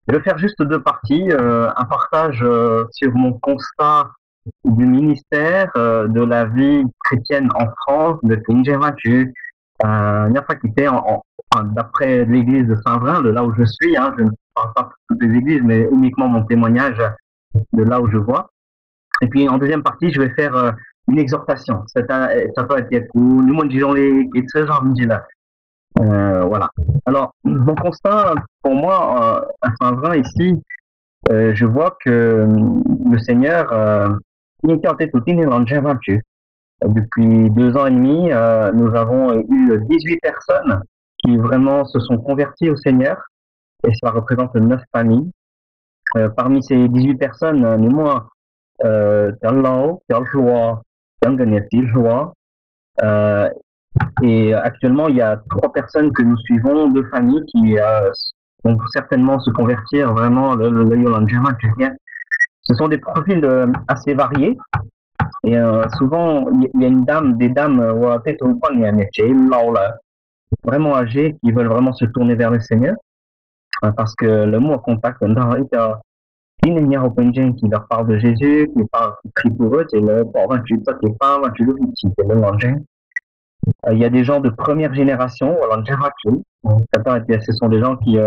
Je vais faire juste deux parties. Un partage sur mon constat du ministère de la vie chrétienne en France depuis que j'ai vaincu. Niafakité, enfin, d'après l'église de Saint-Vrain, de là où je suis, hein, je ne parle pas pour toutes les églises, mais uniquement mon témoignage de là où je vois. Et puis en deuxième partie, je vais faire une exhortation. Ça peut être cool. Nous, disons les ce genre de là. Voilà. Alors, mon constat, pour moi, à Saint-Vrain ici, je vois que le Seigneur, il était en tête au depuis 2 ans et demi, nous avons eu 18 personnes qui vraiment se sont converties au Seigneur et cela représente 9 familles. Parmi ces 18 personnes, moi, euh, et actuellement, il y a 3 personnes que nous suivons, 2 familles qui vont certainement se convertir vraiment le Yolanjama. Ce sont des profils assez variés. Et souvent, il y a des dames vraiment âgées qui veulent vraiment se tourner vers le Seigneur. Parce que le mot contact, qui leur parle de Jésus, qui parle, qui crie pour eux, c'est le bon, qui parle, c'est le langin. Il y a des gens de première génération, ce sont des gens qui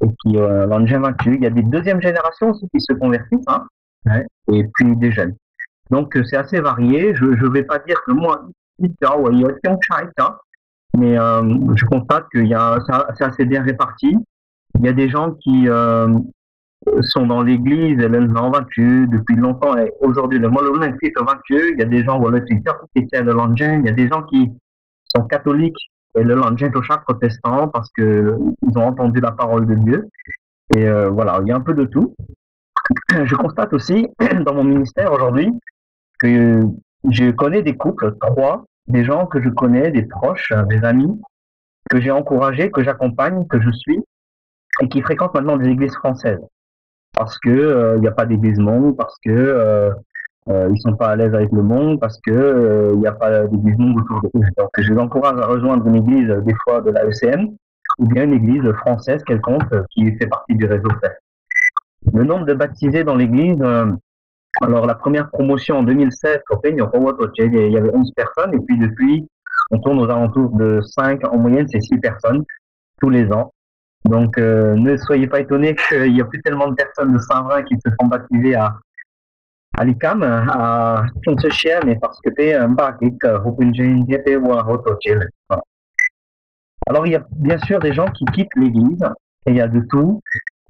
et qui il y a des deuxième générations aussi qui se convertissent, hein, ouais, et puis des jeunes. Donc c'est assez varié. Je ne vais pas dire que moi, mais je constate qu'il y a c'est assez bien réparti. Il y a des gens qui sont dans l'église, elles ont vaincu depuis longtemps et aujourd'hui le Mololin est vaincu. Il y a des gens qui tiennent le Langin, il y a des gens qui sont catholiques et le Langin Tosha protestant parce que ils ont entendu la parole de Dieu. Et voilà, il y a un peu de tout. Je constate aussi dans mon ministère aujourd'hui que je connais des couples, 3, des gens que je connais, des proches, des amis, que j'ai encouragés, que j'accompagne, que je suis, et qui fréquentent maintenant des églises françaises. Parce que il n'y a pas d'église monde, parce que ils sont pas à l'aise avec le monde, parce que il n'y a pas d'église monde autour d'eux. Donc je les encourage à rejoindre une église des fois de la ECM ou bien une église française quelconque qui fait partie du réseau FEF. Le nombre de baptisés dans l'église, alors la première promotion en 2016, il y avait 11 personnes, et puis depuis, on tourne aux alentours de 5, en moyenne c'est 6 personnes tous les ans. Donc ne soyez pas étonnés qu'il n'y a plus tellement de personnes de Saint-Vrain qui se font baptiser à l'ICAM, à Chonsechian, mais parce que c'est un bac, alors il y a bien sûr des gens qui quittent l'église, et il y a de tout.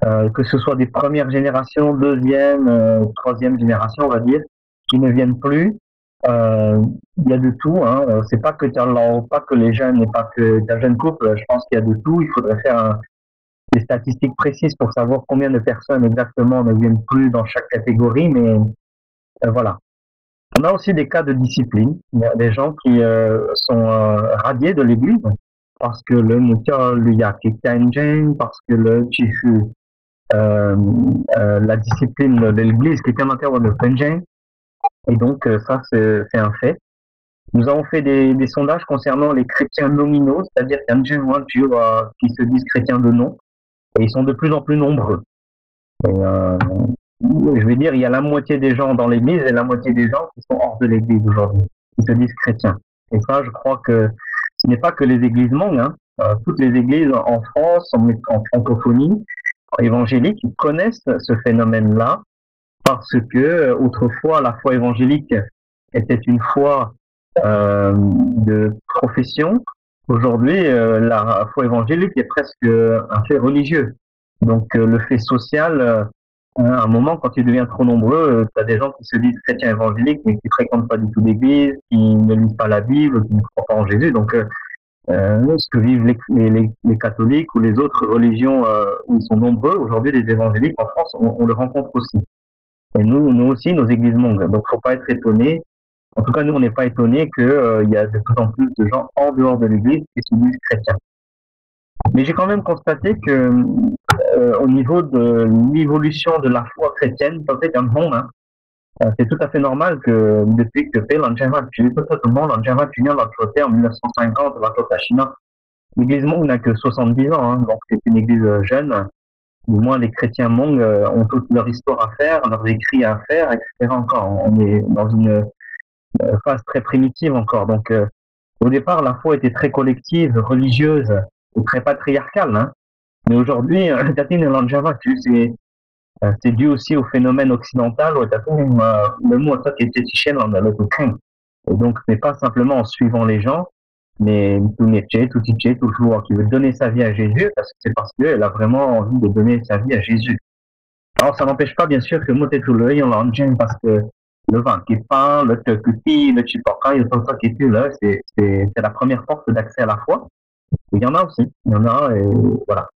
Que ce soit des premières générations, deuxième, troisième génération, on va dire, qui ne viennent plus. Il y a de tout. Hein. C'est pas que pas que les jeunes et pas que un jeune couple. Je pense qu'il y a de tout. Il faudrait faire des statistiques précises pour savoir combien de personnes exactement ne viennent plus dans chaque catégorie. Mais voilà. On a aussi des cas de discipline. Il y a des gens qui sont radiés de l'Église parce que le parce que le chifu la discipline de l'Église qui était en interne de Penjing. Et donc, ça, c'est un fait. Nous avons fait des sondages concernant les chrétiens nominaux, c'est-à-dire qu'il y a des gens qui se disent chrétiens de nom, et ils sont de plus en plus nombreux. Et, je vais dire, il y a la moitié des gens dans l'Église et la moitié des gens qui sont hors de l'Église aujourd'hui, qui se disent chrétiens. Et ça, je crois que ce n'est pas que les églises manquent, hein. Toutes les églises en France, en francophonie, évangéliques, connaissent ce phénomène-là parce que autrefois la foi évangélique était une foi de profession. Aujourd'hui, la foi évangélique est presque un fait religieux. Donc le fait social, à un moment, quand il devient trop nombreux, tu as des gens qui se disent chrétiens évangéliques, mais qui ne fréquentent pas du tout l'église, qui ne lisent pas la Bible, qui ne croient pas en Jésus. Donc ce que vivent les catholiques ou les autres religions où ils sont nombreux, aujourd'hui les évangéliques en France, on le rencontre aussi. Et nous aussi, nos églises manquent. Donc faut pas être étonné. En tout cas, nous, on n'est pas étonné qu'il y a de plus en plus de gens en dehors de l'église qui se disent chrétiens. Mais j'ai quand même constaté que au niveau de l'évolution de la foi chrétienne, peut-être un bon, hein, c'est tout à fait normal que depuis que l'Anjava, tout le monde, l'Anjava, en 1950, la Chine, l'église Hmong n'a que 70 ans, hein, donc c'est une église jeune. Du moins, les chrétiens Hmong ont toute leur histoire à faire, leurs écrits à faire, etc. Encore, on est dans une phase très primitive encore. Donc, au départ, la foi était très collective, religieuse et très patriarcale. Hein. Mais aujourd'hui, c'est dû aussi au phénomène occidental. Le mot est et donc, ce n'est pas simplement en suivant les gens, mais toujours qui veut donner sa vie à Jésus, parce que c'est parce qu'elle a vraiment envie de donner sa vie à Jésus. Alors, ça n'empêche pas, bien sûr, que Motetulei, on l'engine parce que le vent qui parle, le tukuti, le chipaka, il y a tout ça qui est là, c'est la première porte d'accès à la foi. Et il y en a aussi, il y en a, et voilà.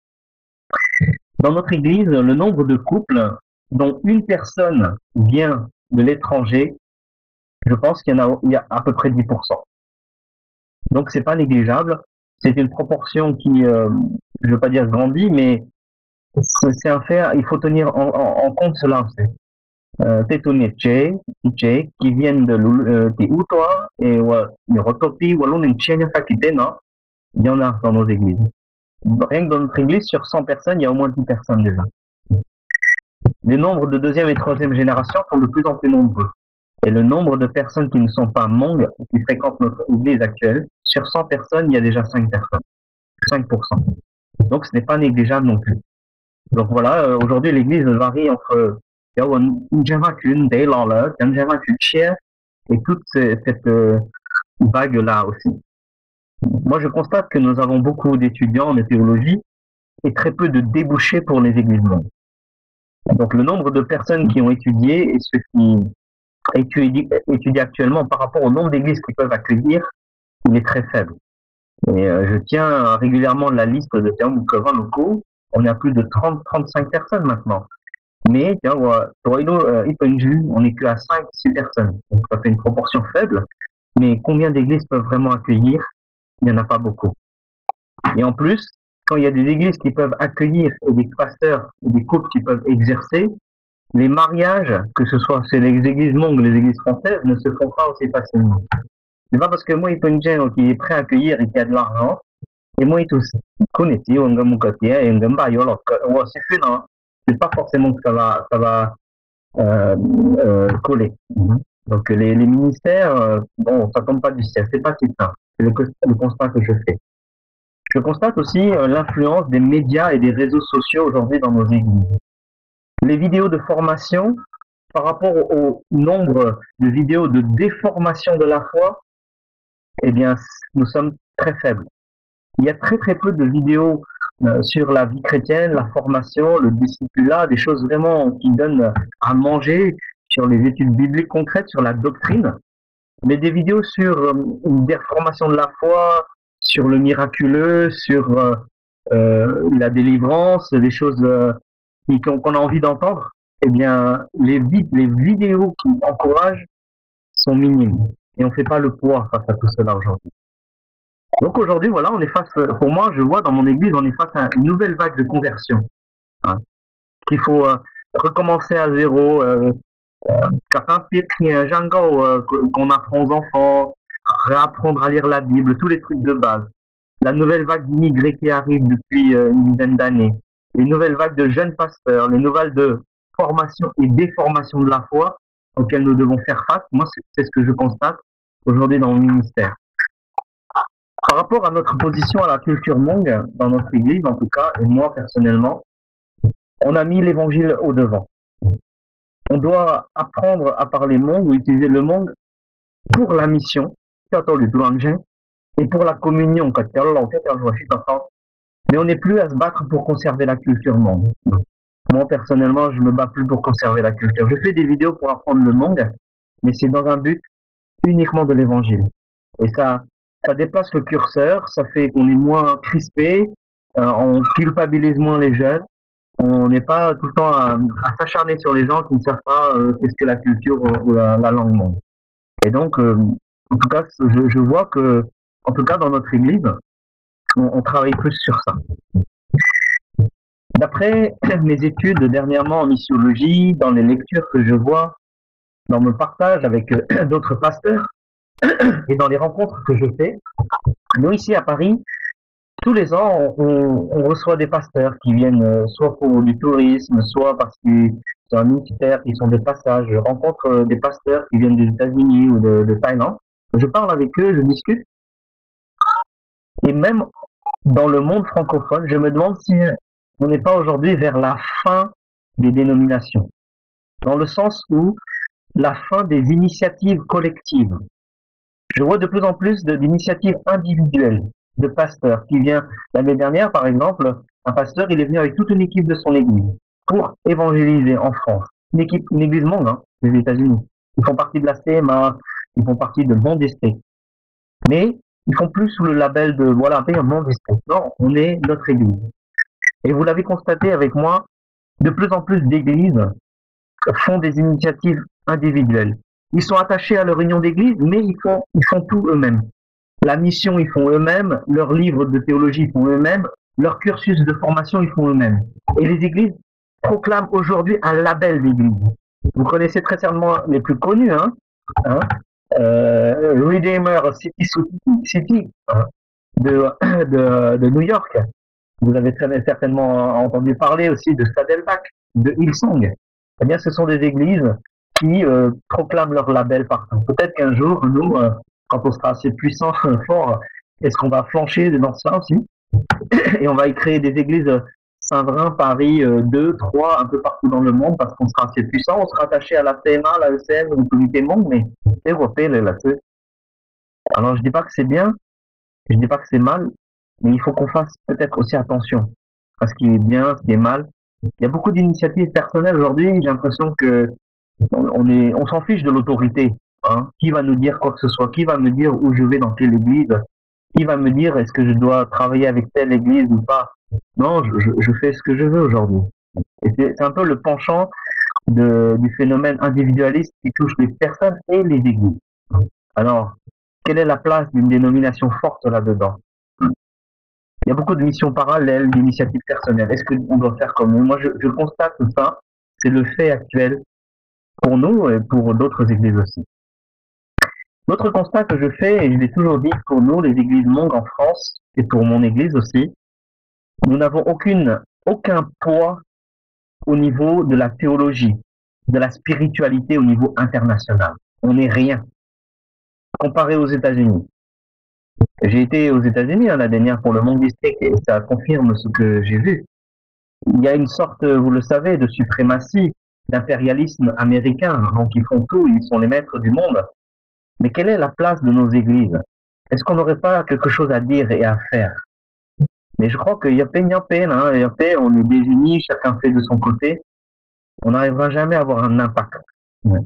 Dans notre église, le nombre de couples dont une personne vient de l'étranger, je pense qu'il y a à peu près 10%. Donc, c'est pas négligeable. C'est une proportion qui, je veux pas dire grandit, mais c'est un fait, il faut tenir en compte cela aussi. Qui viennent de Utoa et Rotopi, il y en a dans nos églises. Rien que dans notre église, sur 100 personnes, il y a au moins 10 personnes déjà. Les nombres de deuxième et troisième génération sont de plus en plus nombreux. Et le nombre de personnes qui ne sont pas Hmong, qui fréquentent notre église actuelle, sur 100 personnes, il y a déjà 5 personnes. 5%. Donc ce n'est pas négligeable non plus. Donc voilà, aujourd'hui l'église varie entre et toute cette vague-là aussi. Moi je constate que nous avons beaucoup d'étudiants en théologie et très peu de débouchés pour les églises Hmong. Donc le nombre de personnes qui ont étudié et ceux qui étudient actuellement par rapport au nombre d'églises qu'ils peuvent accueillir, il est très faible. Et je tiens régulièrement la liste de Théomoukova locaux. On est à plus de 30-35 personnes maintenant. Mais on n'est que à 5-6 personnes. Donc ça fait une proportion faible. Mais combien d'églises peuvent vraiment accueillir? Il n'y en a pas beaucoup. Et en plus, quand il y a des églises qui peuvent accueillir et des pasteurs et des couples qui peuvent exercer, les mariages, que ce soit chez les églises Hmong ou les églises françaises, ne se font pas aussi facilement. C'est pas parce que moi, il y a une gens qui est prêt à accueillir et qui a de l'argent, et moi, tous, c'est pas forcément que ça va coller. Donc, les ministères, bon, ça tombe pas du ciel, c'est pas si simple. C'est le constat que je fais. Je constate aussi l'influence des médias et des réseaux sociaux aujourd'hui dans nos églises. Les vidéos de formation, par rapport au nombre de vidéos de déformation de la foi, eh bien, nous sommes très faibles. Il y a très très peu de vidéos sur la vie chrétienne, la formation, le discipulat, des choses vraiment qui donnent à manger, sur les études bibliques concrètes, sur la doctrine, mais des vidéos sur une déformation de la foi, sur le miraculeux, sur la délivrance, des choses qu'on a envie d'entendre, eh bien, les vidéos qui encouragent sont minimes. Et on ne fait pas le poids face à tout cela aujourd'hui. Donc aujourd'hui, voilà, on est face, pour moi, je vois dans mon église, on est face à une nouvelle vague de conversion. Hein, qu'il faut recommencer à zéro, qu'on apprend aux enfants, réapprendre à lire la Bible, tous les trucs de base. La nouvelle vague d'immigrés qui arrive depuis une dizaine d'années. Les nouvelles vagues de jeunes pasteurs, les nouvelles de formation et déformation de la foi auxquelles nous devons faire face. Moi, c'est ce que je constate aujourd'hui dans le ministère. Par rapport à notre position à la culture Hmong, dans notre église en tout cas, et moi personnellement, on a mis l'évangile au devant. On doit apprendre à parler Hmong ou utiliser le Hmong pour la mission, et pour la communion. Mais on n'est plus à se battre pour conserver la culture Hmong. Moi, personnellement, je me bats plus pour conserver la culture. Je fais des vidéos pour apprendre le Hmong, mais c'est dans un but uniquement de l'évangile. Et ça déplace le curseur, ça fait qu'on est moins crispé, on culpabilise moins les jeunes, on n'est pas tout le temps à s'acharner sur les gens qui ne savent pas qu'est-ce que la culture ou la langue Hmong. Et donc, en tout cas, je vois que, en tout cas, dans notre église, on travaille plus sur ça. D'après mes études dernièrement en missiologie, dans les lectures que je vois, dans mon partage avec d'autres pasteurs et dans les rencontres que je fais, nous ici à Paris, tous les ans, on reçoit des pasteurs qui viennent soit pour du tourisme, soit parce qu'ils sont un ministère, ils sont des passages. Je rencontre des pasteurs qui viennent des États-Unis ou de Thaïlande. Je parle avec eux, je discute. Et même dans le monde francophone, je me demande si on n'est pas aujourd'hui vers la fin des dénominations, dans le sens où la fin des initiatives collectives. Je vois de plus en plus d'initiatives individuelles de pasteurs qui vient l'année dernière, par exemple, un pasteur, il est venu avec toute une équipe de son église pour évangéliser en France. Une église monde, hein, des États-Unis. Ils font partie de la CMA, ils font partie de Monde Esprit. Mais ils font plus sous le label de, voilà, un pays en Monde Esprit. Non, on est notre église. Et vous l'avez constaté avec moi, de plus en plus d'églises font des initiatives individuelles. Ils sont attachés à leur union d'église, mais ils font tout eux-mêmes. La mission, ils font eux-mêmes. Leurs livres de théologie, ils font eux-mêmes. Leur cursus de formation, ils font eux-mêmes. Et les églises proclament aujourd'hui un label d'église. Vous connaissez très certainement les plus connus, hein Redeemer City hein, de New York. Vous avez très certainement entendu parler aussi de Saddleback, de Hillsong. Eh bien, ce sont des églises qui proclament leur label partout. Peut-être qu'un jour, nous, quand on sera assez puissant, fort, est-ce qu'on va flancher dans ça aussi et on va y créer des églises Saint-Vrain, Paris 2, 3, un peu partout dans le monde parce qu'on sera assez puissant, on sera attaché à la CMA, la ECM, au comité monde, mais c'est européen là-dessus. Alors je dis pas que c'est bien, je dis pas que c'est mal, mais il faut qu'on fasse peut-être aussi attention à ce qui est bien, ce qui est mal. Il y a beaucoup d'initiatives personnelles aujourd'hui, j'ai l'impression que on s'en fiche de l'autorité. Hein. Qui va nous dire quoi que ce soit? Qui va me dire où je vais dans quelle église? Qui va me dire est-ce que je dois travailler avec telle église ou pas? Non, je fais ce que je veux aujourd'hui. Et c'est un peu le penchant du phénomène individualiste qui touche les personnes et les églises. Alors, quelle est la place d'une dénomination forte là-dedans? Il y a beaucoup de missions parallèles, d'initiatives personnelles. Est-ce qu'on doit faire comme nous? Moi, je constate que ça, c'est le fait actuel pour nous et pour d'autres églises aussi. L'autre constat que je fais, et je l'ai toujours dit pour nous, les églises mondes en France, et pour mon église aussi, nous n'avons aucun poids au niveau de la théologie, de la spiritualité au niveau international. On n'est rien comparé aux États-Unis. J'ai été aux États-Unis la dernière pour le Monde District et ça confirme ce que j'ai vu. Il y a une sorte, vous le savez, de suprématie, d'impérialisme américain. Donc ils font tout, ils sont les maîtres du monde. Mais quelle est la place de nos églises? Est-ce qu'on n'aurait pas quelque chose à dire et à faire? Mais je crois qu'il y a peine, on est désunis, chacun fait de son côté. On n'arrivera jamais à avoir un impact. Ouais.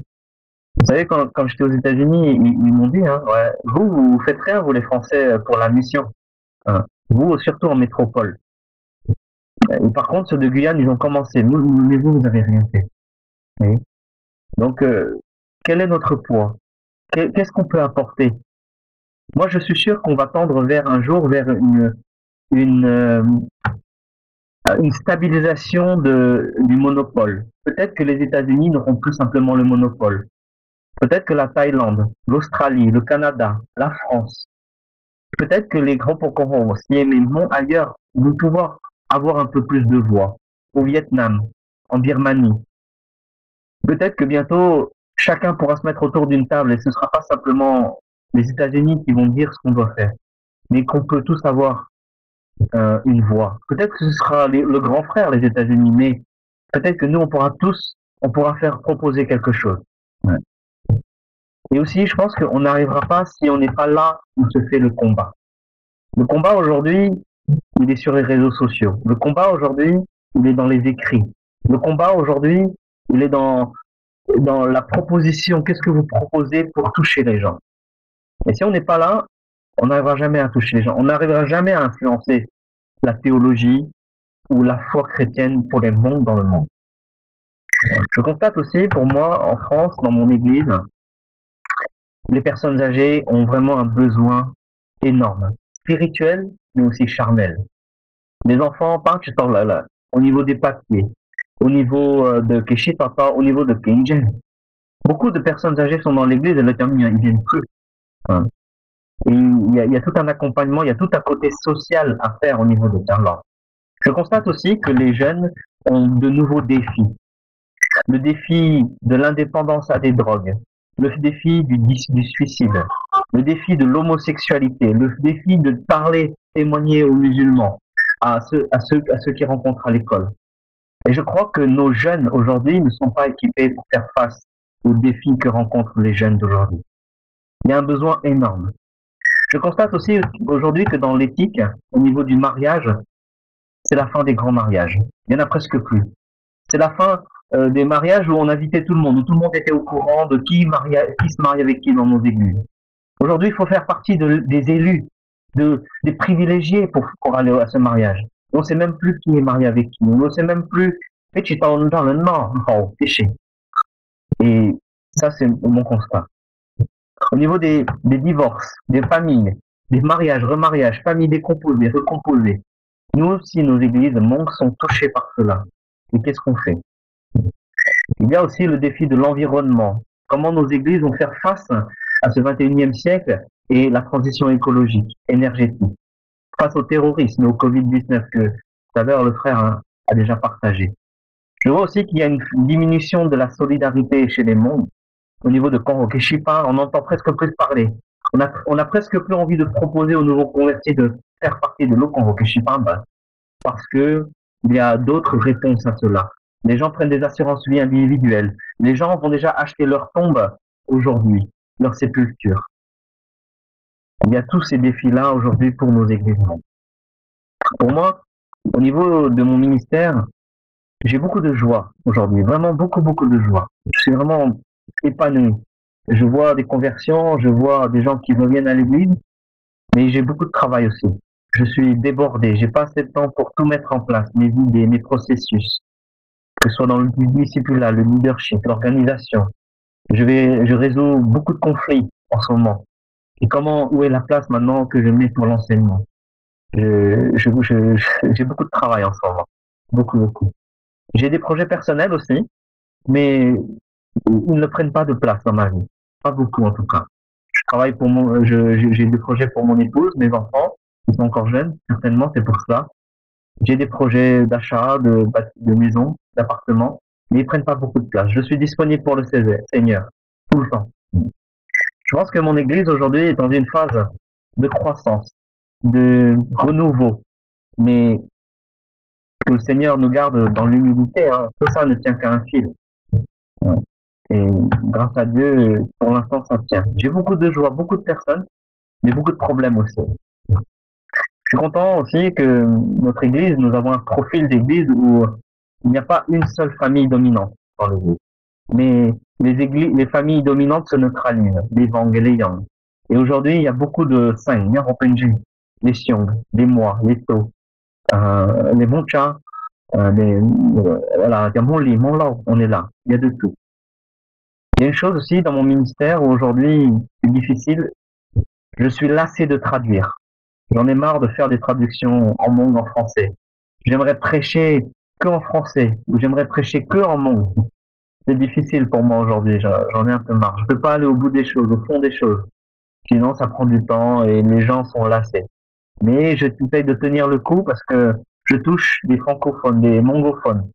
Vous savez, quand j'étais aux États-Unis, ils m'ont dit, hein, ouais, vous faites rien, vous les Français, pour la mission. Hein. Vous, surtout en métropole. Et par contre, ceux de Guyane, ils ont commencé. Mais vous avez rien fait. Oui. Donc, quel est notre poids? Qu'est-ce qu'on peut apporter? Moi, je suis sûr qu'on va tendre vers un jour vers une stabilisation du monopole. Peut-être que les États-Unis n'auront plus simplement le monopole. Peut-être que la Thaïlande, l'Australie, le Canada, la France, peut-être que les grands concurrents aussi, mais vont ailleurs, vont pouvoir avoir un peu plus de voix. Au Vietnam, en Birmanie. Peut-être que bientôt, chacun pourra se mettre autour d'une table et ce ne sera pas simplement les États-Unis qui vont dire ce qu'on doit faire, mais qu'on peut tous avoir une voix. Peut-être que ce sera le grand frère, les États-Unis, mais peut-être que nous, on pourra faire proposer quelque chose. Ouais. Et aussi, je pense qu'on n'arrivera pas si on n'est pas là où se fait le combat. Le combat aujourd'hui, il est sur les réseaux sociaux. Le combat aujourd'hui, il est dans les écrits. Le combat aujourd'hui, il est dans la proposition. Qu'est-ce que vous proposez pour toucher les gens? Et si on n'est pas là, on n'arrivera jamais à toucher les gens. On n'arrivera jamais à influencer la théologie ou la foi chrétienne pour les mondes dans le monde. Je constate aussi, pour moi, en France, dans mon église, les personnes âgées ont vraiment un besoin énorme, spirituel, mais aussi charnel. Les enfants partent au niveau des papiers, au niveau de Keshitapa, au niveau de Kenjen. Beaucoup de personnes âgées sont dans l'église et le terme, ils viennent plus. Hein. Et il y a tout un accompagnement, il y a tout un côté social à faire au niveau de Carla. Je constate aussi que les jeunes ont de nouveaux défis. Le défi de l'indépendance à des drogues, le défi du suicide, le défi de l'homosexualité, le défi de parler, témoigner aux musulmans, à ceux qui rencontrent à l'école. Et je crois que nos jeunes aujourd'hui ne sont pas équipés pour faire face aux défis que rencontrent les jeunes d'aujourd'hui. Il y a un besoin énorme. Je constate aussi aujourd'hui que dans l'éthique, au niveau du mariage, c'est la fin des grands mariages. Il n'y en a presque plus. C'est la fin des mariages où on invitait tout le monde, où tout le monde était au courant de qui se marie avec qui dans nos églises. Aujourd'hui, il faut faire partie des élus, des privilégiés pour aller à ce mariage. On ne sait même plus qui est marié avec qui. On ne sait même plus. Et ça, c'est mon constat. Au niveau des divorces, des familles, des mariages, remariages, familles décomposées, recomposées, nous aussi, nos églises sont touchées par cela. Et qu'est-ce qu'on fait? Il y a aussi le défi de l'environnement. Comment nos églises vont faire face à ce 21e siècle et la transition écologique, énergétique, face au terrorisme et au Covid-19 que tout à l'heure le frère a déjà partagé. Je vois aussi qu'il y a une diminution de la solidarité chez les mondes. Au niveau de Congo Keshipa, on entend presque plus parler. On a presque plus envie de proposer aux nouveaux convertis de faire partie de l'Okongo Keshipa parce que il y a d'autres réponses à cela. Les gens prennent des assurances vie individuelles. Les gens vont déjà acheter leur tombe aujourd'hui, leur sépulture. Il y a tous ces défis-là aujourd'hui pour nos églises. Pour moi, au niveau de mon ministère, j'ai beaucoup de joie aujourd'hui, vraiment beaucoup, beaucoup de joie. Je suis vraiment épanoui. Je vois des conversions, je vois des gens qui reviennent à l'église, mais j'ai beaucoup de travail aussi. Je suis débordé, j'ai pas assez de temps pour tout mettre en place, mes idées, mes processus, que ce soit dans le discipulat, le leadership, l'organisation. Je résous beaucoup de conflits en ce moment. Et où est la place maintenant que je mets pour l'enseignement? J'ai beaucoup de travail en ce moment. Beaucoup, beaucoup. J'ai des projets personnels aussi, mais ils ne prennent pas de place dans ma vie. Pas beaucoup en tout cas. Je travaille j'ai des projets pour mon épouse, mes enfants, ils sont encore jeunes, certainement, c'est pour ça. J'ai des projets d'achat, de maison, d'appartement, mais ils prennent pas beaucoup de place. Je suis disponible pour le Seigneur, tout le temps. Je pense que mon église aujourd'hui est dans une phase de croissance, de renouveau, mais que le Seigneur nous garde dans l'humilité, hein. Tout ça ne tient qu'à un fil. Et grâce à Dieu, pour l'instant, ça tient. J'ai beaucoup de joie, beaucoup de personnes, mais beaucoup de problèmes aussi. Je suis content aussi que notre église, nous avons un profil d'église où il n'y a pas une seule famille dominante dans l'église. Mais les familles dominantes se neutralisent, les Vang et les Yang. Et aujourd'hui, il y a beaucoup de signes, les Xiong, les Moi, les To, les Moncha, voilà, il y a mon lit, mon lao, on est là, il y a de tout. Il y a une chose aussi dans mon ministère où aujourd'hui c'est difficile, je suis lassé de traduire. J'en ai marre de faire des traductions en Hmong en français. J'aimerais prêcher que en français, ou j'aimerais prêcher que en Hmong. C'est difficile pour moi aujourd'hui, j'en ai un peu marre. Je peux pas aller au bout des choses, au fond des choses. Sinon, ça prend du temps et les gens sont lassés. Mais je essaye de tenir le coup parce que je touche des francophones, des mongophones.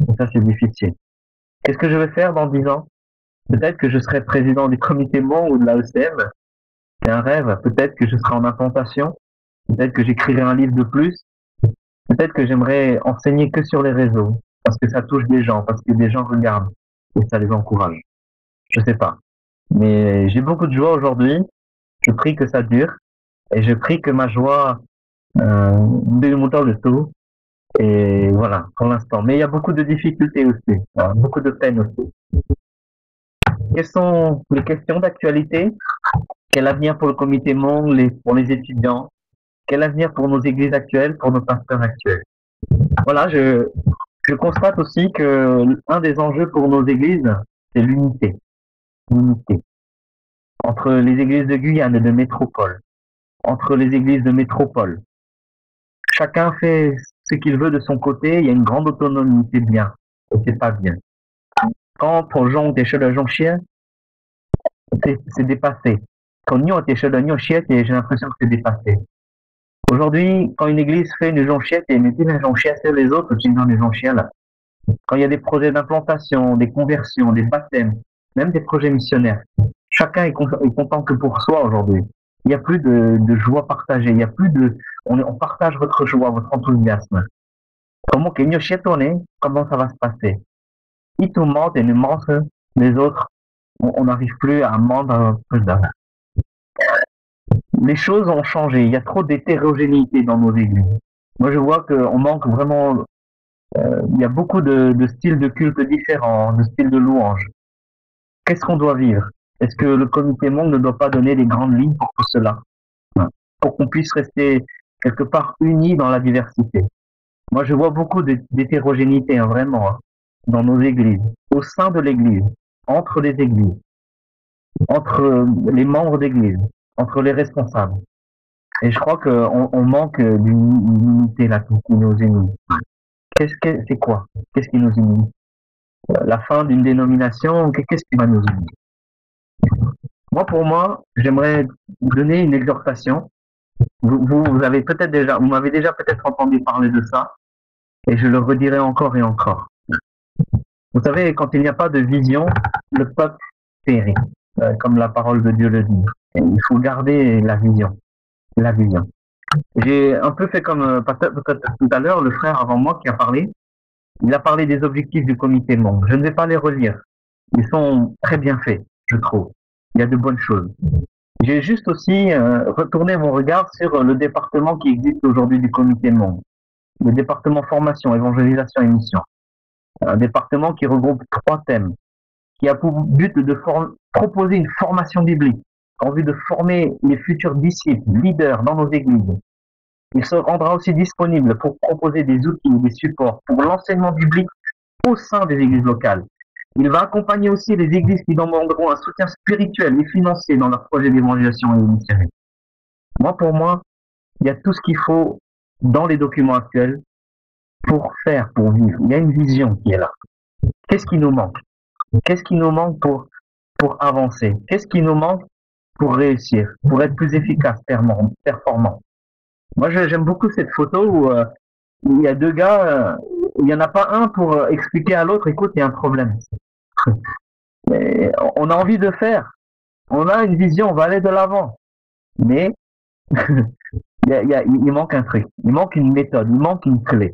Et ça, c'est difficile. Qu'est-ce que je vais faire dans 10 ans? Peut-être que je serai président du comité Hmong ou de la ECM. C'est un rêve. Peut-être que je serai en implantation. Peut-être que j'écrirai un livre de plus. Peut-être que j'aimerais enseigner que sur les réseaux. Parce que ça touche des gens, parce que des gens regardent. Et ça les encourage. Je sais pas. Mais j'ai beaucoup de joie aujourd'hui. Je prie que ça dure. Et je prie que ma joie démonte le tout. Et voilà, pour l'instant. Mais il y a beaucoup de difficultés aussi. Beaucoup de peine aussi. Quelles sont les questions d'actualité? Quel avenir pour le comité Hmong, pour les étudiants? Quel avenir pour nos églises actuelles, pour nos pasteurs actuels? Voilà, je constate aussi que un des enjeux pour nos églises, c'est l'unité. L'unité. Entre les églises de Guyane et de métropole. Entre les églises de métropole. Chacun fait ce qu'il veut de son côté, il y a une grande autonomie, c'est bien. Et c'est pas bien. Quand pour Jean des chefs de Jean Chien, c'est dépassé. J'ai l'impression que c'est dépassé. Aujourd'hui, quand une église fait une jonchiette et met une jonchiette sur les autres, tu dans les jonchières là. Quand il y a des projets d'implantation, des conversions, des baptêmes, même des projets missionnaires, chacun est content que pour soi aujourd'hui. Il n'y a plus de joie partagée, il n'y a plus de, on partage votre joie, votre enthousiasme. Comment ça va se passer? Ils te mentent et nous mentent les autres. On n'arrive plus à mendre plus d'avant. Les choses ont changé. Il y a trop d'hétérogénéité dans nos églises. Moi, je vois qu'on manque vraiment. Il y a beaucoup de styles de culte différents, de styles de louange. Qu'est-ce qu'on doit vivre? Est-ce que le comité monde ne doit pas donner des grandes lignes pour tout cela? Pour qu'on puisse rester quelque part unis dans la diversité. Moi, je vois beaucoup d'hétérogénéité, vraiment, dans nos églises, au sein de l'église, entre les églises, entre les membres d'église, entre les responsables. Et je crois qu'on manque d'une unité là qui nous unit. C'est quoi? Qu'est-ce qui nous unit? La fin d'une dénomination, qu'est-ce qui va nous unir? Moi, pour moi, j'aimerais donner une exhortation. Vous avez peut-être déjà, vous m'avez déjà peut-être entendu parler de ça, et je le redirai encore et encore. Vous savez, quand il n'y a pas de vision, le peuple périt, comme la parole de Dieu le dit. Et il faut garder la vision. La vision. J'ai un peu fait comme peut-être tout à l'heure, le frère avant moi qui a parlé. Il a parlé des objectifs du comité monde. Je ne vais pas les relire. Ils sont très bien faits, je trouve. Il y a de bonnes choses. J'ai juste aussi retourné mon regard sur le département qui existe aujourd'hui du comité monde. Le département formation, évangélisation et mission. Un département qui regroupe 3 thèmes, qui a pour but de proposer une formation biblique en vue de former les futurs disciples, leaders dans nos églises. Il se rendra aussi disponible pour proposer des outils ou des supports pour l'enseignement biblique au sein des églises locales. Il va accompagner aussi les églises qui demanderont un soutien spirituel et financier dans leur projet d'évangélisation et missionnaire. Pour moi, il y a tout ce qu'il faut dans les documents actuels pour faire, pour vivre. Il y a une vision qui est là. Qu'est-ce qui nous manque? Qu'est-ce qui nous manque pour avancer? Qu'est-ce qui nous manque pour réussir, pour être plus efficace, performant? Moi, j'aime beaucoup cette photo où il y a 2 gars, il n'y en a pas un pour expliquer à l'autre, écoute, il y a un problème. Mais on a envie de faire. On a une vision, on va aller de l'avant. Mais il manque un truc, il manque une méthode, il manque une clé.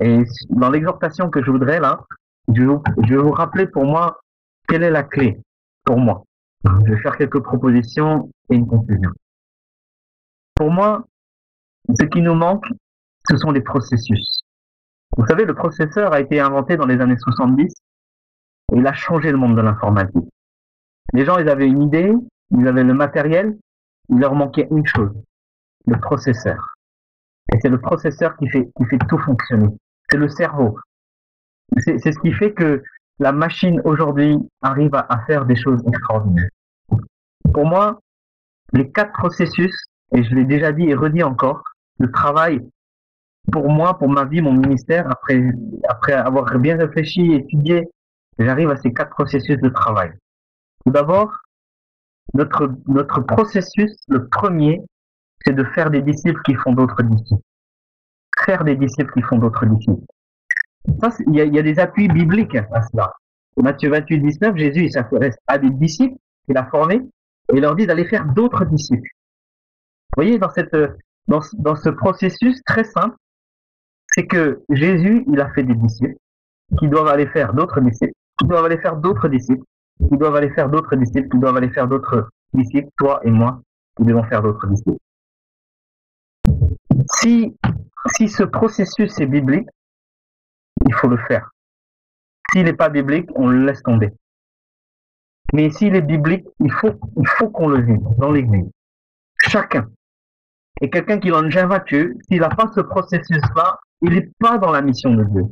Et dans l'exhortation que je voudrais là, je vais vous rappeler pour moi quelle est la clé pour moi. Je vais faire quelques propositions et une conclusion. Pour moi, ce qui nous manque, ce sont les processus. Vous savez, le processeur a été inventé dans les années 70 et il a changé le monde de l'informatique. Les gens, ils avaient une idée, ils avaient le matériel, il leur manquait une chose, le processeur. Et c'est le processeur qui fait tout fonctionner. C'est le cerveau. C'est ce qui fait que la machine aujourd'hui arrive à faire des choses extraordinaires. Pour moi, les 4 processus, et je l'ai déjà dit et redit encore, le travail, pour moi, pour ma vie, mon ministère, après avoir bien réfléchi et étudié, j'arrive à ces 4 processus de travail. Tout d'abord, notre processus, le premier, c'est de faire des disciples qui font d'autres disciples. Faire des disciples qui font d'autres disciples. Ça, il y a des appuis bibliques à cela. Matthieu 28, 19, Jésus, il s'intéresse à des disciples qu'il a formés et il leur dit d'aller faire d'autres disciples. Vous voyez, dans ce processus très simple, c'est que Jésus, il a fait des disciples qui doivent aller faire d'autres disciples, qui doivent aller faire d'autres disciples, qui doivent aller faire d'autres disciples, qui doivent aller faire d'autres disciples, toi et moi, qui devons faire d'autres disciples. Si ce processus est biblique, il faut le faire. S'il n'est pas biblique, on le laisse tomber. Mais s'il est biblique, il faut qu'on le vive dans l'église. Chacun. Et quelqu'un qui est invaincu, s'il n'a pas ce processus-là, il n'est pas dans la mission de Dieu.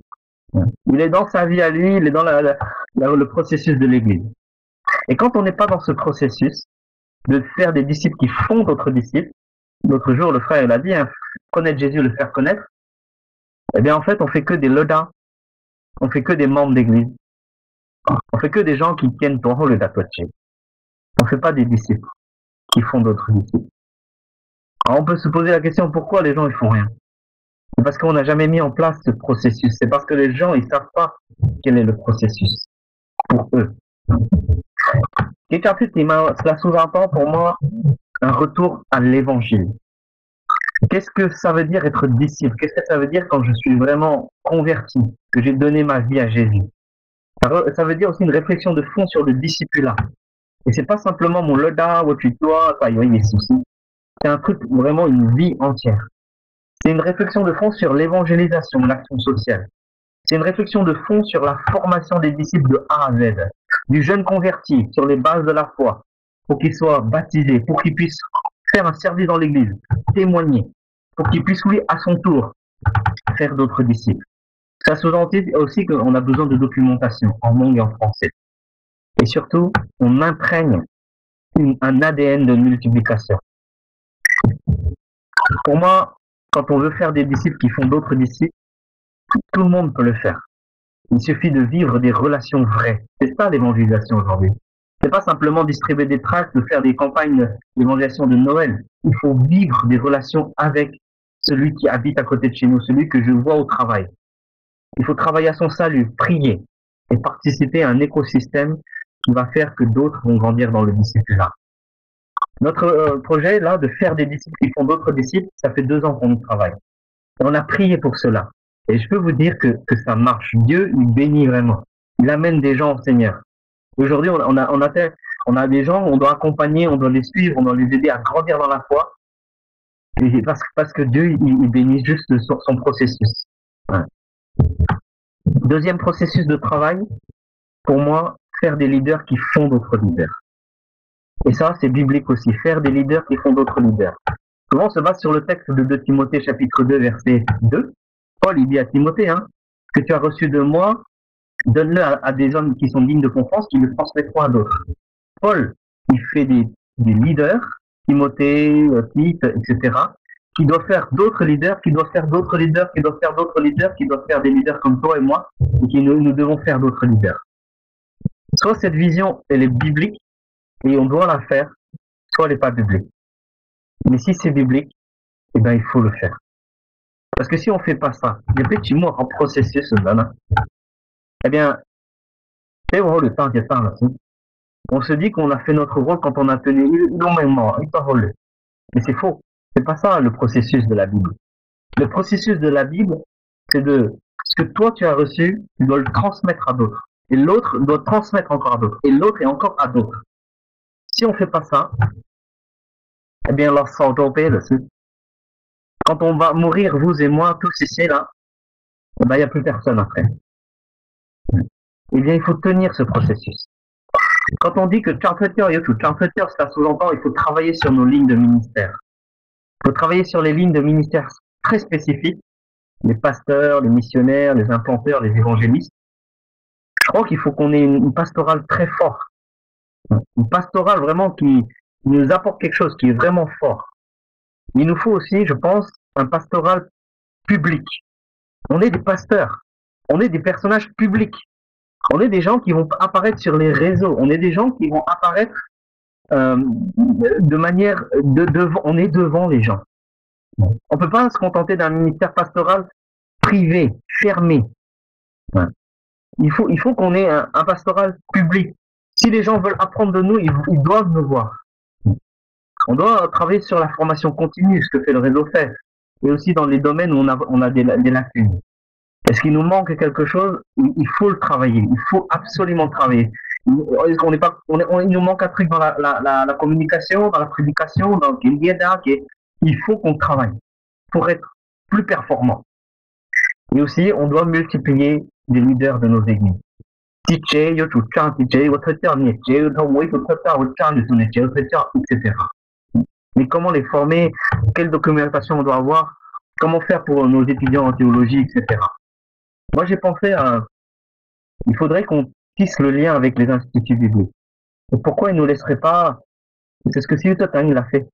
Il est dans sa vie à lui, il est dans le processus de l'église. Et quand on n'est pas dans ce processus de faire des disciples qui font d'autres disciples, l'autre jour, le frère il a dit, connaître Jésus, le faire connaître, eh bien en fait, on fait que des lodas, on fait que des membres d'église, on fait que des gens qui tiennent ton rôle d'atoché. On fait pas des disciples. qui font d'autres disciples. Alors on peut se poser la question pourquoi les gens ils font rien. C'est parce qu'on n'a jamais mis en place ce processus. C'est parce que les gens ils savent pas quel est le processus pour eux. Et ensuite, cela sous-entend pour moi un retour à l'évangile. Qu'est-ce que ça veut dire être disciple? Qu'est-ce que ça veut dire quand je suis vraiment converti, que j'ai donné ma vie à Jésus? Ça veut dire aussi une réflexion de fond sur le discipulat. Et c'est pas simplement mon loda, what tu dois, c'est un truc vraiment une vie entière. C'est une réflexion de fond sur l'évangélisation, l'action sociale. C'est une réflexion de fond sur la formation des disciples de A à Z, du jeune converti sur les bases de la foi, pour qu'il soit baptisé, pour qu'il puisse faire un service dans l'église, témoigner, pour qu'il puisse lui, à son tour, faire d'autres disciples. Ça sous-entend aussi qu'on a besoin de documentation en langue et en français. Et surtout, on imprègne un ADN de multiplication. Pour moi, quand on veut faire des disciples qui font d'autres disciples, tout le monde peut le faire. Il suffit de vivre des relations vraies. C'est ça l'évangélisation aujourd'hui. C'est pas simplement distribuer des tracts, de faire des campagnes d'évangélisation de Noël. Il faut vivre des relations avec celui qui habite à côté de chez nous, celui que je vois au travail. Il faut travailler à son salut, prier et participer à un écosystème qui va faire que d'autres vont grandir dans le discipulat. Notre projet là de faire des disciples qui font d'autres disciples, ça fait 2 ans qu'on y travaille. Et on a prié pour cela. Et je peux vous dire que ça marche. Dieu, il bénit vraiment. Il amène des gens au Seigneur. Aujourd'hui, on a des gens, on doit accompagner, on doit les suivre, on doit les aider à grandir dans la foi. Et parce que Dieu, il bénit juste son processus. Ouais. Deuxième processus de travail, pour moi, faire des leaders qui font d'autres leaders. Et ça, c'est biblique aussi, faire des leaders qui font d'autres leaders. Souvent, on se base sur le texte de 2 Timothée, chapitre 2, verset 2. Paul, il dit à Timothée, que tu as reçu de moi, donne-le à des hommes qui sont dignes de confiance, qui le transmettront à d'autres. Paul, il fait des leaders, Timothée, Tite, etc., qui doivent faire d'autres leaders, qui doivent faire d'autres leaders, qui doivent faire d'autres leaders, qui doivent faire des leaders comme toi et moi, et qui nous devons faire d'autres leaders. Soit cette vision, elle est biblique, et on doit la faire, soit elle n'est pas biblique. Mais si c'est biblique, eh ben, il faut le faire. Parce que si on ne fait pas ça, des petits mots en processus, eh bien, c'est le temps qui est là. On se dit qu'on a fait notre rôle quand on a tenu énormément, une parole. Mais c'est faux. C'est pas ça le processus de la Bible. Le processus de la Bible, c'est de ce que toi tu as reçu, tu dois le transmettre à d'autres. Et l'autre doit transmettre encore à d'autres. Et l'autre et encore à d'autres. Si on ne fait pas ça, eh bien, quand on va mourir, vous et moi, tous ici, là, eh ben, il n'y a plus personne après. Eh bien, il faut tenir ce processus. Quand on dit que ça sous-entend il faut travailler sur nos lignes de ministère. Il faut travailler sur les lignes de ministère très spécifiques, les pasteurs, les missionnaires, les implanteurs, les évangélistes. Je crois qu'il faut qu'on ait une pastorale très forte. Une pastorale vraiment qui nous apporte quelque chose qui est vraiment fort. Il nous faut aussi, je pense, un pastoral public. On est des pasteurs. On est des personnages publics. On est des gens qui vont apparaître sur les réseaux. On est des gens qui vont apparaître de manière on est devant les gens. On peut pas se contenter d'un ministère pastoral privé, fermé. Ouais. Il faut qu'on ait un pastoral public. Si les gens veulent apprendre de nous, ils doivent nous voir. On doit travailler sur la formation continue, ce que fait le réseau FEF, et aussi dans les domaines où on a des lacunes. Est-ce qu'il nous manque quelque chose? Il faut le travailler. Il faut absolument le travailler. Il nous manque un truc dans la communication, dans la prédication, dans il faut qu'on travaille pour être plus performant. Et aussi, on doit multiplier les leaders de nos églises. Etc. Mais comment les former? Quelle documentation on doit avoir? Comment faire pour nos étudiants en théologie, etc. Moi, j'ai pensé il faudrait qu'on tisse le lien avec les instituts bibliques. Et pourquoi ils ne nous laisseraient pas? C'est ce que Siutotan il a fait.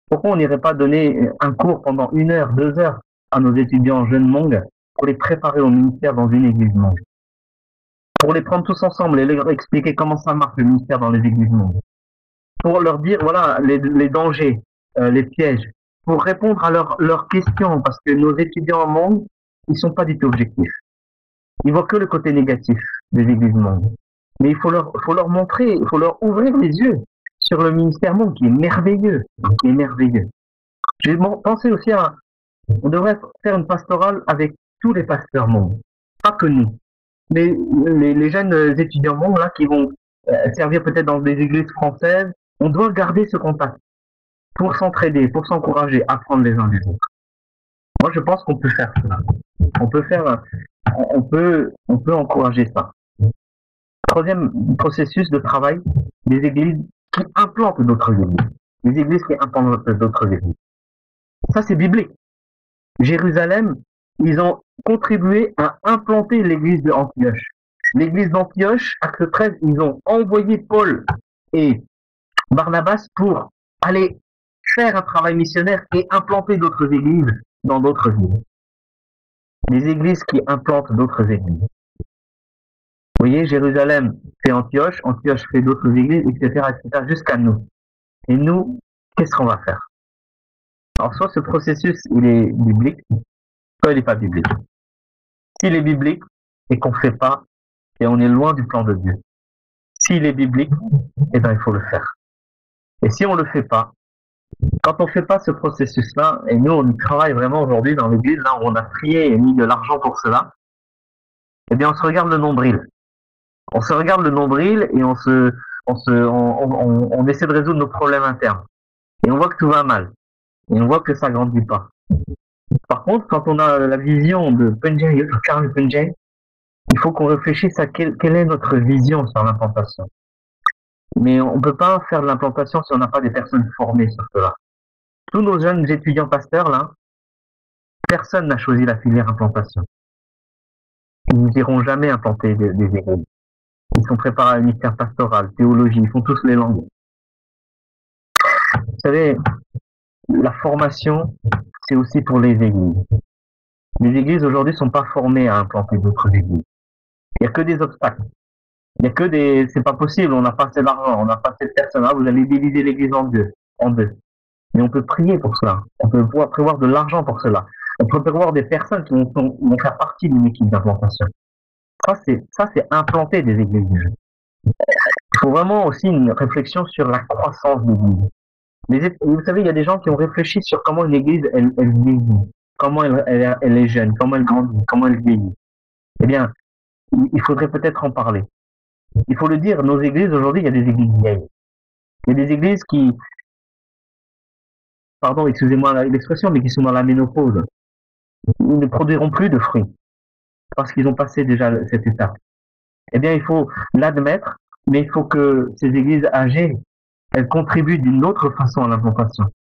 Pourquoi on n'irait pas donner un cours pendant 1 heure, 2 heures à nos étudiants jeunes Hmong pour les préparer au ministère dans une église Hmong? Pour les prendre tous ensemble et leur expliquer comment ça marche le ministère dans les églises Hmong. pour leur dire, voilà, les dangers, les pièges, pour répondre à leurs questions, parce que nos étudiants au monde, ils sont pas du tout objectifs. Ils voient que le côté négatif des églises monde. Mais faut leur montrer, il faut leur ouvrir les yeux sur le ministère monde qui est merveilleux, qui est merveilleux. J'ai pensé aussi à, on devrait faire une pastorale avec tous les pasteurs monde, pas que nous, mais les jeunes étudiants monde là qui vont servir peut-être dans des églises françaises. On doit garder ce contact pour s'entraider, pour s'encourager, apprendre les uns des autres. Moi, je pense qu'on peut faire cela. On peut encourager ça. Troisième processus de travail, des églises qui implantent d'autres églises. Les églises qui implantent d'autres églises. Ça, c'est biblique. Jérusalem, ils ont contribué à implanter l'église d'Antioche. L'église d'Antioche, acte 13, ils ont envoyé Paul et Barnabas pour aller faire un travail missionnaire et implanter d'autres églises dans d'autres villes. Les églises qui implantent d'autres églises. Vous voyez, Jérusalem fait Antioche, Antioche fait d'autres églises, etc., jusqu'à nous. Et nous, qu'est-ce qu'on va faire? Alors, soit ce processus, il est biblique, soit il n'est pas biblique. S'il est biblique et qu'on ne fait pas, et on est loin du plan de Dieu. S'il est biblique, eh bien, il faut le faire. Et si on ne le fait pas, quand on ne fait pas ce processus-là, et nous, on travaille vraiment aujourd'hui dans l'église, là où on a prié et mis de l'argent pour cela, eh bien, on se regarde le nombril. On se regarde le nombril et on essaie de résoudre nos problèmes internes. Et on voit que tout va mal. Et on voit que ça grandit pas. Par contre, quand on a la vision de Punjay, Charles Punjay, il faut qu'on réfléchisse à quelle est notre vision sur l'implantation. Mais on ne peut pas faire de l'implantation si on n'a pas des personnes formées sur cela. Tous nos jeunes étudiants pasteurs, là, personne n'a choisi la filière implantation. Ils n'iront jamais implanter des églises. Ils sont préparés à un ministère pastoral, théologie, ils font tous les langues. Vous savez, la formation, c'est aussi pour les églises. Les églises aujourd'hui ne sont pas formées à implanter d'autres églises. Il n'y a que des obstacles. Il n'y a que des... C'est pas possible, on n'a pas assez d'argent, on n'a pas assez de personnes. Ah, vous allez diviser l'église en deux. Mais on peut prier pour cela. On peut pouvoir prévoir de l'argent pour cela. On peut prévoir des personnes qui vont faire partie d'une équipe d'implantation. Ça, c'est implanter des églises. Il faut vraiment aussi une réflexion sur la croissance d'église. Vous savez, il y a des gens qui ont réfléchi sur comment une église, elle vieillit, comment elle est jeune, comment elle grandit, comment elle vieillit. Eh bien, il faudrait peut-être en parler. Il faut le dire, nos églises, aujourd'hui, il y a des églises vieilles. Il y a des églises qui, pardon, excusez-moi l'expression, mais qui sont dans la ménopause. Ils ne produiront plus de fruits parce qu'ils ont passé déjà cette étape. Eh bien, il faut l'admettre, mais il faut que ces églises âgées, elles contribuent d'une autre façon à l'implantation.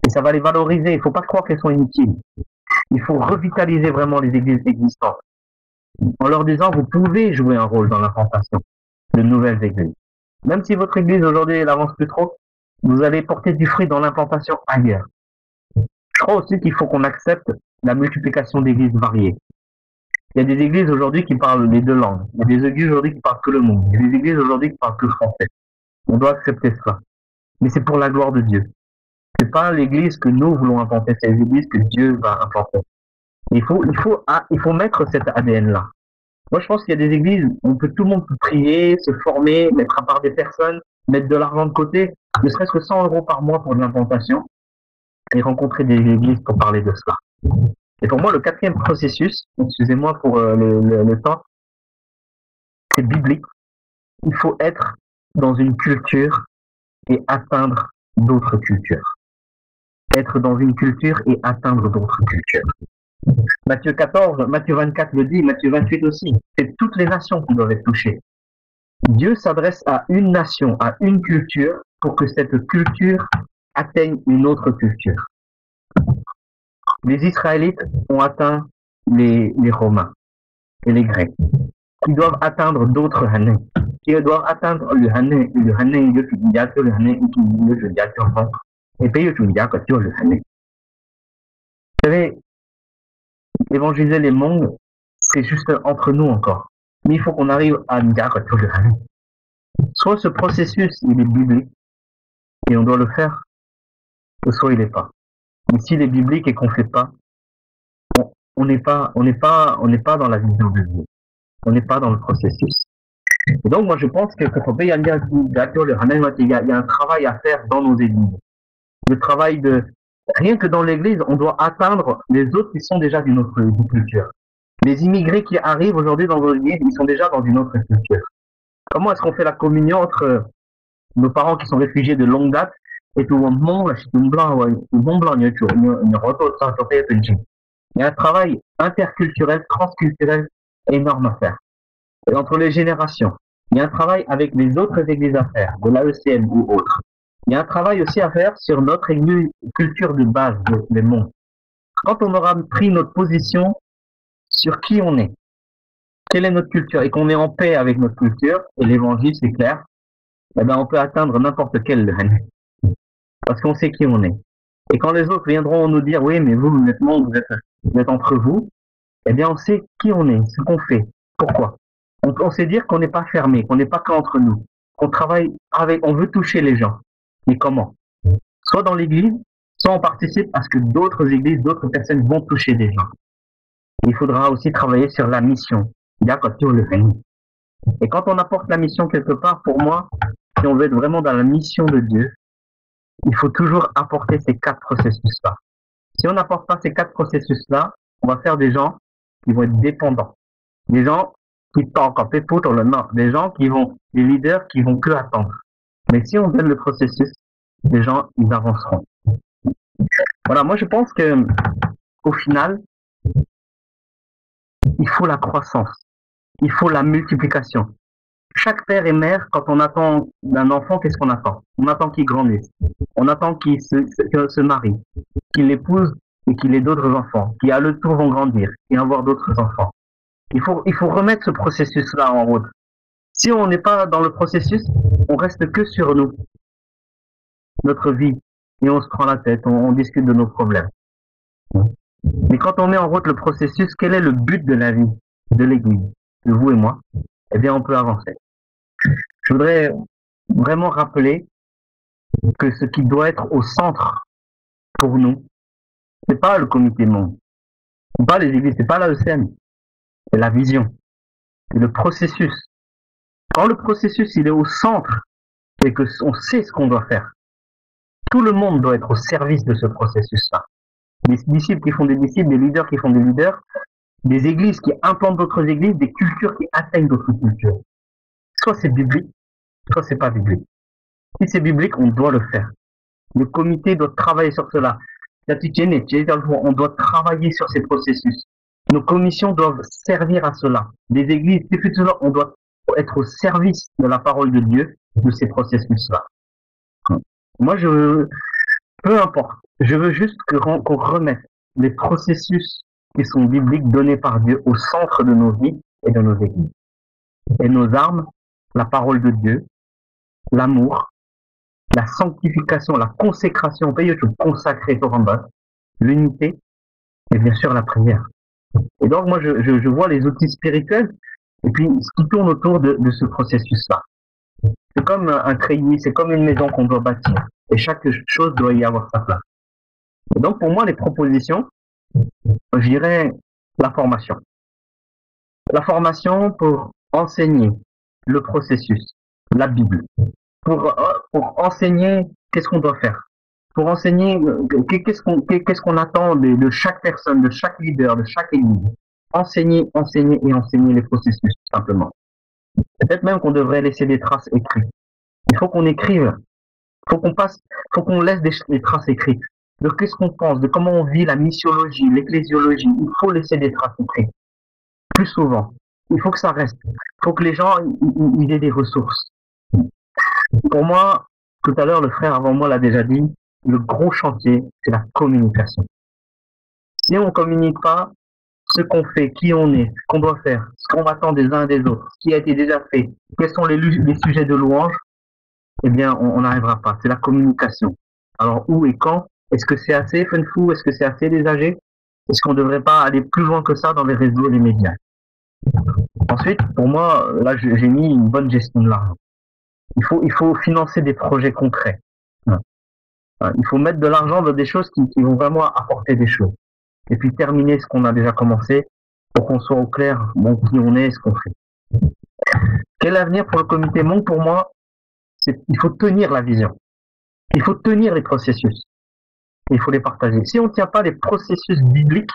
Et ça va les valoriser. Il ne faut pas croire qu'elles sont inutiles. Il faut revitaliser vraiment les églises existantes en leur disant, vous pouvez jouer un rôle dans l'implantation de nouvelles églises. Même si votre église aujourd'hui elle avance plus trop, vous allez porter du fruit dans l'implantation ailleurs. Je crois aussi qu'il faut qu'on accepte la multiplication d'églises variées. Il y a des églises aujourd'hui qui parlent les deux langues. Il y a des églises aujourd'hui qui parlent que le monde. Il y a des églises aujourd'hui qui parlent que le français. On doit accepter cela. Mais c'est pour la gloire de Dieu. C'est pas l'église que nous voulons implanter, c'est l'église que Dieu va implanter. Il faut mettre cet ADN-là. Moi, je pense qu'il y a des églises où tout le monde peut prier, se former, mettre à part des personnes, mettre de l'argent de côté, ne serait-ce que 100 € par mois pour de l'implantation, et rencontrer des églises pour parler de cela. Et pour moi, le quatrième processus, excusez-moi pour le temps, c'est biblique. Il faut être dans une culture et atteindre d'autres cultures. Être dans une culture et atteindre d'autres cultures. Matthieu 14, Matthieu 24 le dit, Matthieu 28 aussi. C'est toutes les nations qui doivent être touchées. Dieu s'adresse à une nation, à une culture, pour que cette culture atteigne une autre culture. Les Israélites ont atteint les Romains et les Grecs, qui doivent atteindre d'autres Hanais, qui doivent atteindre le Hanais, le Hanais, le Hanais, et puis le Hanais. Vous savez, évangéliser les mondes, c'est juste entre nous encore. Mais il faut qu'on arrive à dire le Hanais. Soit ce processus, il est biblique, et on doit le faire, soit il n'est pas. Mais s'il est biblique et qu'on ne fait pas, on n'est pas dans la vision de Dieu. On n'est pas dans le processus. Et donc, moi, je pense que il y a un travail à faire dans nos églises. Le travail de, rien que dans l'église, on doit atteindre les autres qui sont déjà d'une autre culture. Les immigrés qui arrivent aujourd'hui dans nos églises, ils sont déjà dans une autre culture. Comment est-ce qu'on fait la communion entre nos parents qui sont réfugiés de longue date et tout le monde, il y a un travail interculturel, transculturel énorme à faire. Et entre les générations, il y a un travail avec les autres églises à faire, de l'AECM ou autres. Il y a un travail aussi à faire sur notre culture de base des mondes. Quand on aura pris notre position sur qui on est, quelle est notre culture, et qu'on est en paix avec notre culture, et l'évangile c'est clair, eh ben on peut atteindre n'importe quel parce qu'on sait qui on est. Et quand les autres viendront nous dire, oui, mais vous êtes entre vous, eh bien on sait qui on est, ce qu'on fait, pourquoi. On sait dire qu'on n'est pas fermé, qu'on n'est pas qu'entre nous, qu'on travaille avec, on veut toucher les gens. Mais comment? Soit dans l'église, soit on participe à ce que d'autres églises, d'autres personnes vont toucher des gens. Il faudra aussi travailler sur la mission. Et quand on apporte la mission quelque part, pour moi, si on veut être vraiment dans la mission de Dieu, il faut toujours apporter ces 4 processus-là. Si on n'apporte pas ces 4 processus-là, on va faire des gens qui vont être dépendants. Des gens qui toquent un peu pour le nord. Des gens des leaders qui vont que attendre. Mais si on donne le processus, les gens, ils avanceront. Voilà, moi je pense que au final, il faut la croissance. Il faut la multiplication. Chaque père et mère, quand on attend d'un enfant, qu'est-ce qu'on attend? On attend qu'il grandisse. On attend qu'il se marie, qu'il épouse et qu'il ait d'autres enfants, qui à leur tour vont grandir et avoir d'autres enfants. Il faut remettre ce processus-là en route. Si on n'est pas dans le processus, on reste que sur nous, notre vie, et on se prend la tête, on discute de nos problèmes. Mais quand on met en route le processus, quel est le but de la vie de l'Église, de vous et moi? Eh bien, on peut avancer. Je voudrais vraiment rappeler que ce qui doit être au centre pour nous, c'est pas le comité monde, c'est pas les églises, c'est pas l'AECM, c'est la vision, c'est le processus. Quand le processus il est au centre et que on sait ce qu'on doit faire, tout le monde doit être au service de ce processus-là. Des disciples qui font des disciples, des leaders qui font des leaders, des églises qui implantent d'autres églises, des cultures qui atteignent d'autres cultures. Soit c'est biblique, soit c'est pas biblique. Si c'est biblique, on doit le faire. Le comité doit travailler sur cela. On doit travailler sur ces processus. Nos commissions doivent servir à cela. Des églises, on doit être au service de la parole de Dieu, de ces processus-là. Moi, peu importe, je veux juste qu'on remette les processus qui sont bibliques donnés par Dieu au centre de nos vies et de nos églises. Et nos armes, la parole de Dieu, l'amour, la sanctification, la consécration, consacré au Rambam, l'unité et bien sûr la prière. Et donc moi je vois les outils spirituels et puis ce qui tourne autour de ce processus-là. C'est comme un treillis, c'est comme une maison qu'on doit bâtir et chaque chose doit y avoir sa place. Et donc pour moi les propositions, je dirais la formation. La formation pour enseigner le processus, la Bible. Pour enseigner qu'est-ce qu'on doit faire. Pour enseigner qu'est-ce qu'on attend de chaque personne, de chaque leader, de chaque église. Enseigner les processus, tout simplement. Peut-être même qu'on devrait laisser des traces écrites. Il faut qu'on écrive. Faut qu'on laisse des traces écrites. De qu'est-ce qu'on pense, de comment on vit la missiologie, l'ecclésiologie. Il faut laisser des traces écrites. Plus souvent. Il faut que ça reste. Il faut que les gens ils aient des ressources. Pour moi, tout à l'heure, le frère avant moi l'a déjà dit, le gros chantier, c'est la communication. Si on ne communique pas ce qu'on fait, qui on est, ce qu'on doit faire, ce qu'on attend des uns et des autres, ce qui a été déjà fait, quels sont les sujets de louange, eh bien, on n'arrivera pas. C'est la communication. Alors, où et quand? Est-ce que c'est assez fun-fou? Est-ce que c'est assez des âgés? Est-ce qu'on ne devrait pas aller plus loin que ça dans les réseaux et les médias? Ensuite, pour moi, là, j'ai mis une bonne gestion de l'argent. Il faut financer des projets concrets. Il faut mettre de l'argent dans des choses qui vont vraiment apporter des choses. Et puis terminer ce qu'on a déjà commencé pour qu'on soit au clair, bon, qui on est et ce qu'on fait. Quel avenir pour le comité Monde? Pour moi, il faut tenir la vision. Il faut tenir les processus. Et il faut les partager. Si on ne tient pas les processus bibliques,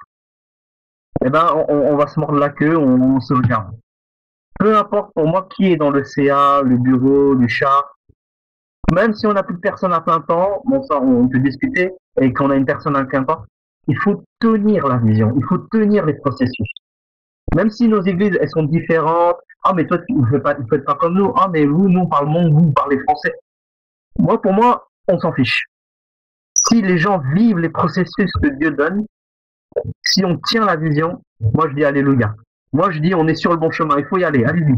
eh ben, on va se mordre la queue, on se regarde. Peu importe pour moi qui est dans le CA, le bureau, le chat, même si on n'a plus de personne à plein temps, bon ça on peut discuter, et qu'on a une personne à plein temps, il faut tenir la vision, il faut tenir les processus. Même si nos églises elles sont différentes, ah mais toi tu ne fais pas comme nous, ah mais vous, nous on parle monde, vous parlez français. Moi pour moi, on s'en fiche. Si les gens vivent les processus que Dieu donne, si on tient la vision, moi je dis alléluia. Moi je dis on est sur le bon chemin, il faut y aller, allez-y.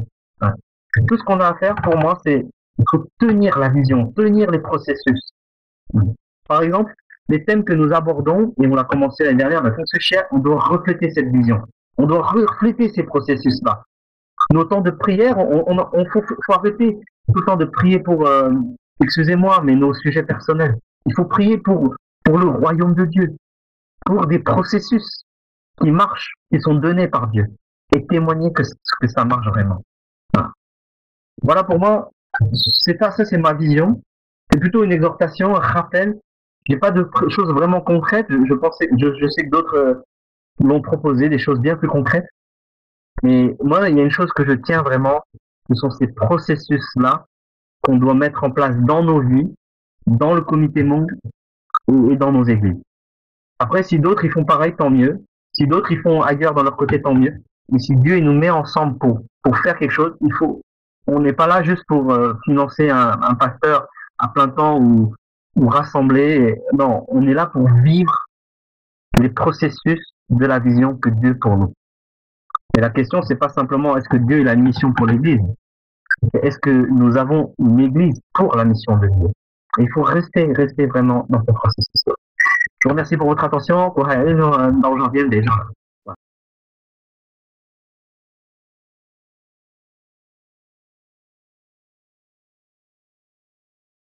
Tout ce qu'on a à faire pour moi c'est il faut tenir la vision, tenir les processus. Par exemple, les thèmes que nous abordons, et on l'a commencé l'année dernière, la fonction cher, on doit refléter cette vision. On doit refléter ces processus-là. Nos temps de prière, on faut arrêter tout le temps de prier pour, excusez-moi, mais nos sujets personnels. Il faut prier pour le royaume de Dieu, pour des processus qui marchent, qui sont donnés par Dieu, et témoigner que ça marche vraiment. Voilà pour moi, ça c'est ma vision. C'est plutôt une exhortation, un rappel. J'ai pas de choses vraiment concrètes. Je sais que d'autres l'ont proposé, des choses bien plus concrètes. Mais moi, il y a une chose que je tiens vraiment, ce sont ces processus-là qu'on doit mettre en place dans nos vies, dans le comité monde et dans nos églises. Après, si d'autres ils font pareil, tant mieux. Si d'autres ils font ailleurs dans leur côté, tant mieux. Mais si Dieu il nous met ensemble pour faire quelque chose, on n'est pas là juste pour financer un pasteur à plein temps ou rassembler. Non, on est là pour vivre les processus de la vision que Dieu pour nous. Et la question, c'est pas simplement est-ce que Dieu il a une mission pour l'Église, est-ce que nous avons une Église pour la mission de Dieu. Et il faut rester vraiment dans ce processus. Je vous remercie pour votre attention. Dans janvier déjà.